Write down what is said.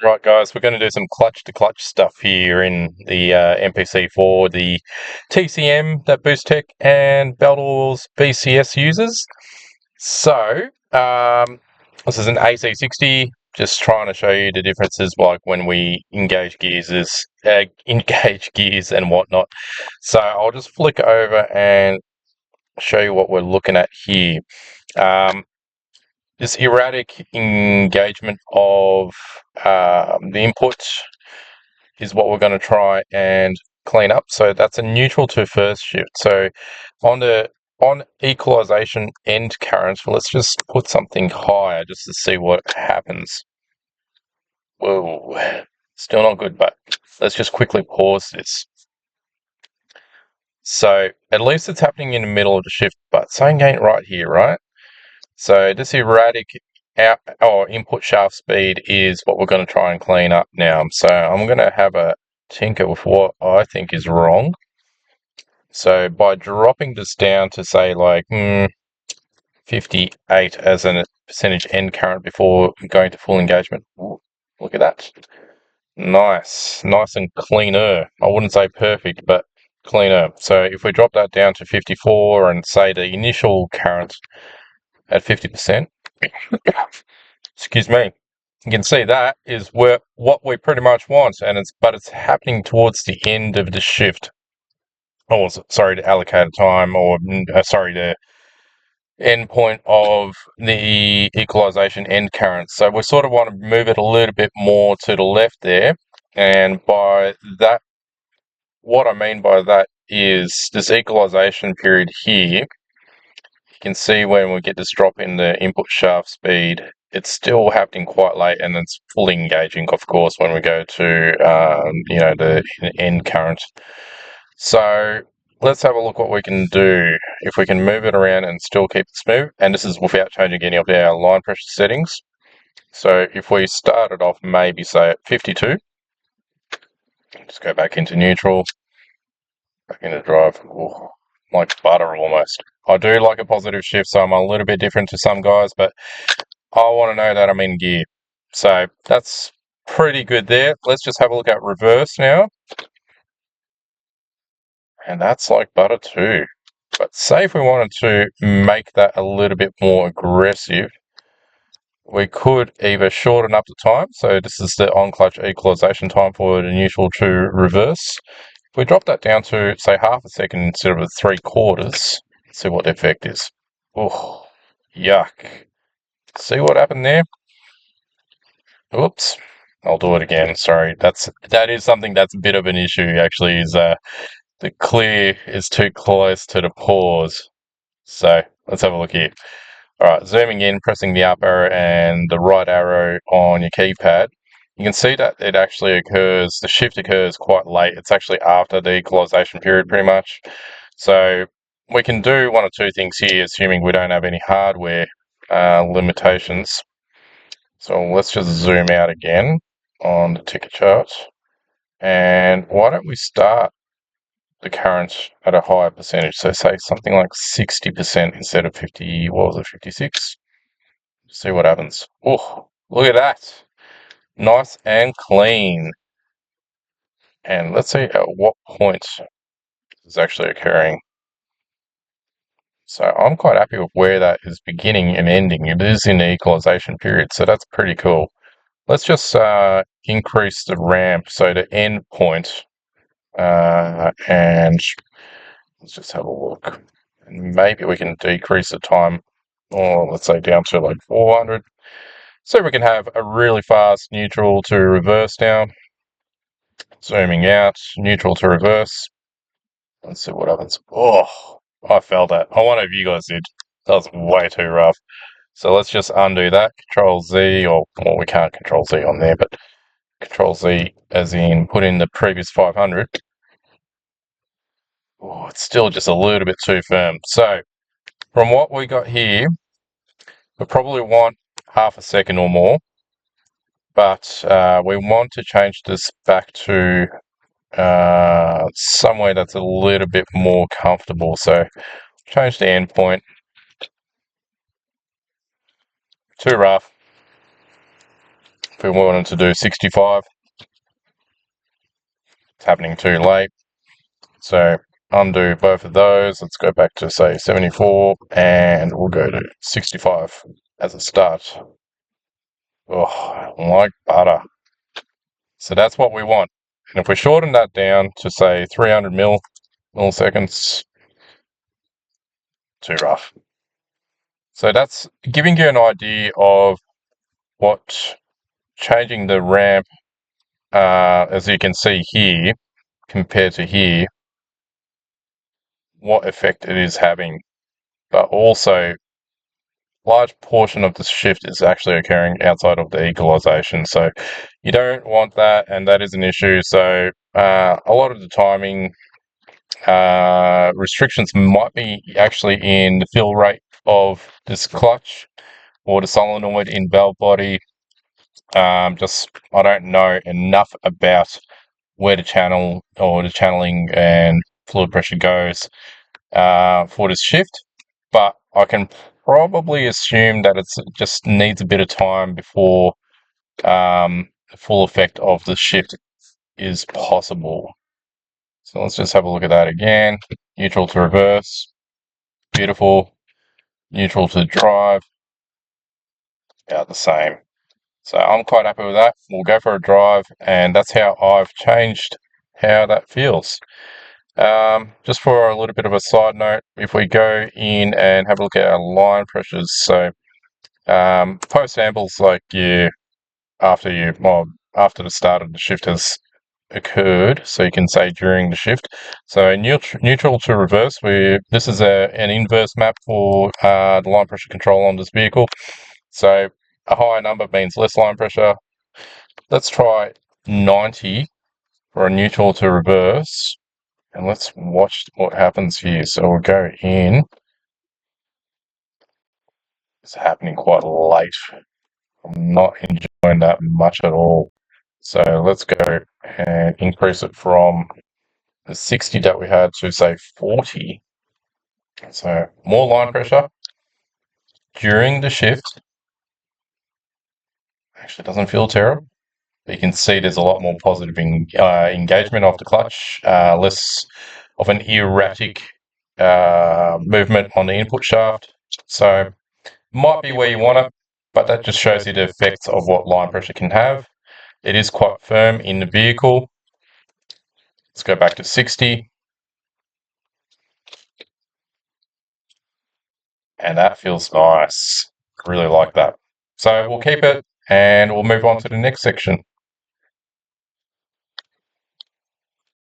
Right, guys, we're going to do some clutch-to-clutch stuff here in the MPC for the TCM that Boost Tech and Belt BCS uses. So, this is an AC60, just trying to show you the differences, like when we engage gears and whatnot. So I'll just flick over and show you what we're looking at here. This erratic engagement of the input is what we're going to try and clean up. So that's a neutral to first shift. So on equalization end current, let's just put something higher just to see what happens. Whoa, still not good, but let's just quickly pause this. So at least it's happening in the middle of the shift, but something ain't right here, right? So this erratic input shaft speed is what we're going to try and clean up now. So I'm going to have a tinker with what I think is wrong. So by dropping this down to say like 58 as a percentage end current before going to full engagement. Ooh, look at that. Nice and cleaner. I wouldn't say perfect, but cleaner. So if we drop that down to 54 and say the initial current at 50%, excuse me, you can see that is what we pretty much want, and it's happening towards the end of the shift. Oh, sorry, the allocated time, or sorry, the end point of the equalization end current. So we sort of want to move it a little bit more to the left there, and by that, what I mean by that is this equalization period here. You can see when we get this drop in the input shaft speed, it's still happening quite late, and it's fully engaging, of course, when we go to the end current. So let's have a look what we can do. If we can move it around and still keep it smooth, and this is without changing any of our line pressure settings. So if we started off maybe say at 52, just go back into neutral, back into drive. Ooh, like butter almost. I do like a positive shift, so I'm a little bit different to some guys, but I want to know that I'm in gear. So that's pretty good there. Let's just have a look at reverse now. And that's like butter too. But say if we wanted to make that a little bit more aggressive, we could either shorten up the time. So this is the on clutch equalization time for the neutral to reverse. If we drop that down to say half a second instead of 3/4, see what the effect is. Oh, yuck. See what happened there? Oops. I'll do it again. Sorry. That is something that's a bit of an issue actually, is the clear is too close to the pause. So let's have a look here. Alright, zooming in, pressing the up arrow and the right arrow on your keypad, you can see that the shift occurs quite late. It's actually after the equalization period pretty much. So we can do one or two things here, assuming we don't have any hardware limitations. So let's just zoom out again on the ticker chart. And why don't we start the current at a higher percentage? So say something like 60% instead of 50, what was it, 56? See what happens. Oh, look at that. Nice and clean. And let's see at what point is actually occurring. So I'm quite happy with where that is beginning and ending. It is in the equalization period, so that's pretty cool. Let's just increase the ramp, so the end point, and let's just have a look. And maybe we can decrease the time, or let's say down to like 400. So we can have a really fast neutral to reverse now. Zooming out, neutral to reverse. Let's see what happens. Oh, I felt that. I wonder if you guys did. That was way too rough. So let's just undo that. Control Z, or well, we can't Control Z on there, but Control Z as in put in the previous 500. Oh, it's still just a little bit too firm. So from what we got here, we probably want half a second or more, but we want to change this back to somewhere that's a little bit more comfortable. So change the endpoint. Too rough. If we wanted to do 65, it's happening too late. So undo both of those. Let's go back to say 74 and we'll go to 65 as a start. Oh, like butter. So that's what we want. And if we shorten that down to say 300 milliseconds, too rough. So that's giving you an idea of what changing the ramp, as you can see here, compared to here, what effect it is having. But also, large portion of the shift is actually occurring outside of the equalization. So you don't want that, and that is an issue. So a lot of the timing restrictions might be actually in the fill rate of this clutch or the solenoid in valve body. Just I don't know enough about where the channel or the channeling and fluid pressure goes for this shift, but I can probably assume that it just needs a bit of time before the full effect of the shift is possible. So let's just have a look at that again. Neutral to reverse, beautiful. Neutral to drive, about the same. So I'm quite happy with that. We'll go for a drive, and that's how I've changed how that feels. Just for a little bit of a side note, if we go in and have a look at our line pressures, so post samples like after the start of the shift has occurred, so you can say during the shift. So neutral to reverse, this is an inverse map for the line pressure control on this vehicle. So a higher number means less line pressure. Let's try 90 for a neutral to reverse, and let's watch what happens here. So we'll go in. It's happening quite late. I'm not enjoying that much at all. So let's go and increase it from the 60 that we had to say 40. So more line pressure during the shift. Actually doesn't feel terrible. You can see there's a lot more positive engagement of the clutch, less of an erratic movement on the input shaft. So might be where you want it, but that just shows you the effects of what line pressure can have. It is quite firm in the vehicle. Let's go back to 60. And that feels nice. Really like that. So we'll keep it and we'll move on to the next section.